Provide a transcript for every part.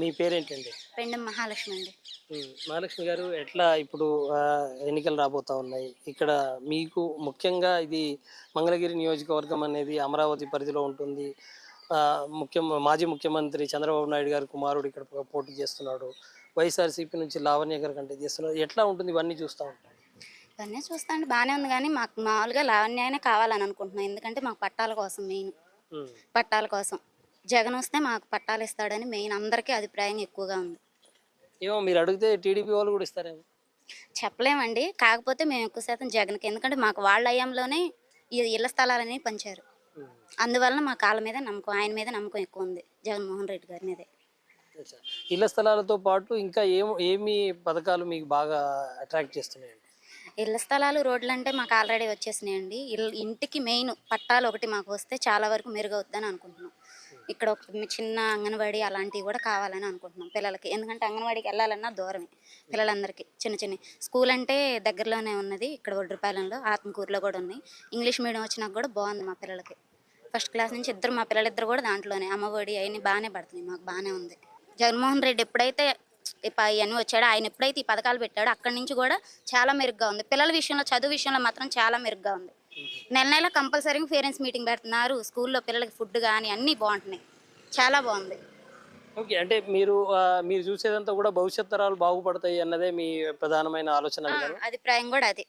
మీ పేరేంటండి? పెండెం మహాలక్ష్మి అండి. మహాలక్ష్మి గారు ఎట్లా ఇప్పుడు ఎన్నికలు రాబోతా ఉన్నాయి. ఇక్కడ మీకు ముఖ్యంగా ఇది మంగళగిరి నియోజకవర్గం అనేది అమరావతి పరిధిలో ఉంటుంది. మాజీ ముఖ్యమంత్రి చంద్రబాబు నాయుడు గారి కుమారుడు ఇక్కడ పోటీ చేస్తున్నాడు. వైఎస్ఆర్సీపీ నుంచి లావణ్య గారు కంటే చేస్తున్నారు. ఎట్లా ఉంటుంది ఇవన్నీ చూస్తూ ఉంటాం? ఇవన్నీ చూస్తా అంటే బాగానే ఉంది, కానీ మాకు మామూలుగా లావణ్యనే కావాలని అనుకుంటున్నాం. ఎందుకంటే మాకు పట్టాల కోసం మెయిన్, పట్టాల కోసం జగన్ వస్తే మాకు పట్టాలు ఇస్తాడని మెయిన్ అందరికీ అభిప్రాయం ఎక్కువగా ఉంది. ఏమో మీరు అడిగితే టీడీపీ వాళ్ళు కూడా ఇస్తారేమో చెప్పలేమండి. కాకపోతే మేము ఎక్కువ శాతం జగన్కి, ఎందుకంటే మాకు వాళ్ళ అయ్యంలోనే ఈ ఇళ్ల స్థలాలని పంచారు. అందువలన మా కాళ్ళ మీద నమ్మకం, ఆయన మీద నమ్మకం ఎక్కువ ఉంది, జగన్మోహన్ రెడ్డి గారి మీదే. ఇళ్ల స్థలాలతో పాటు ఇంకా ఏమి పథకాలు మీకు బాగా అట్రాక్ట్ చేస్తున్నాయండి? ఇళ్ల స్థలాలు, రోడ్లు అంటే మాకు ఆల్రెడీ వచ్చేసినాయండి. ఇంటికి మెయిన్ పట్టాలు ఒకటి మాకు వస్తే చాలా వరకు మెరుగవుతుందని అనుకుంటున్నాం. ఇక్కడ ఒక చిన్న అంగన్వాడీ అలాంటివి కూడా కావాలని అనుకుంటున్నాం పిల్లలకి. ఎందుకంటే అంగన్వాడీకి వెళ్ళాలన్నా దూరమే పిల్లలందరికీ. చిన్న స్కూల్ అంటే దగ్గరలోనే ఉన్నది, ఇక్కడ ఒడ్రపాలెంలో, ఆత్మకూరులో కూడా ఉన్నాయి. ఇంగ్లీష్ మీడియం వచ్చినాక కూడా బాగుంది మా పిల్లలకి. ఫస్ట్ క్లాస్ నుంచి మా పిల్లలిద్దరు కూడా దాంట్లోనే. అమ్మఒడి అవన్నీ బాగానే పడుతున్నాయి, మాకు బాగానే ఉంది. జగన్మోహన్ రెడ్డి ఎప్పుడైతే ఇవన్నీ వచ్చాడో, ఆయన ఎప్పుడైతే ఈ పథకాలు పెట్టాడో అక్కడి నుంచి కూడా చాలా మెరుగ్గా ఉంది. పిల్లల విషయంలో, చదువు విషయంలో మాత్రం చాలా మెరుగ్గా ఉంది. నెల కంపల్సరీగా పేరెంట్స్ మీటింగ్ పెడుతున్నారు. స్కూల్లో పిల్లలకి ఫుడ్ కానీ అన్నీ బాగుంటున్నాయి, చాలా బాగుంది. ఓకే, అంటే మీరు చూసేదంతా కూడా భవిష్యత్ తరాలు బాగుపడతాయి అన్నదే మీ ప్రధానమైన ఆలోచన? అభిప్రాయం కూడా అది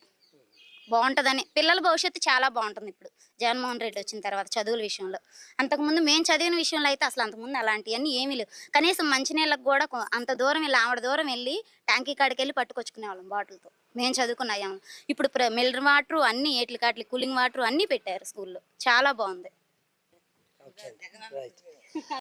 బాగుంటుందని. పిల్లల భవిష్యత్తు చాలా బాగుంటుంది ఇప్పుడు జగన్మోహన్ రెడ్డి వచ్చిన తర్వాత చదువుల విషయంలో. అంతకుముందు మేము చదివిన విషయంలో అయితే అసలు అంతకుముందు అలాంటివన్నీ ఏమీ లేవు. కనీసం మంచినీళ్ళకి కూడా అంత దూరం వెళ్ళి, ఆవిడ దూరం వెళ్ళి ట్యాంకీ కాడికి వెళ్ళి పట్టుకొచ్చుకునే వాళ్ళం బాటిల్తో మేము చదువుకున్నాం. ఇప్పుడు మినరల్ వాటర్ అన్నీ, ఏట్ల కాట్లి కూలింగ్ వాటర్ అన్నీ పెట్టారు స్కూల్లో, చాలా బాగుంది.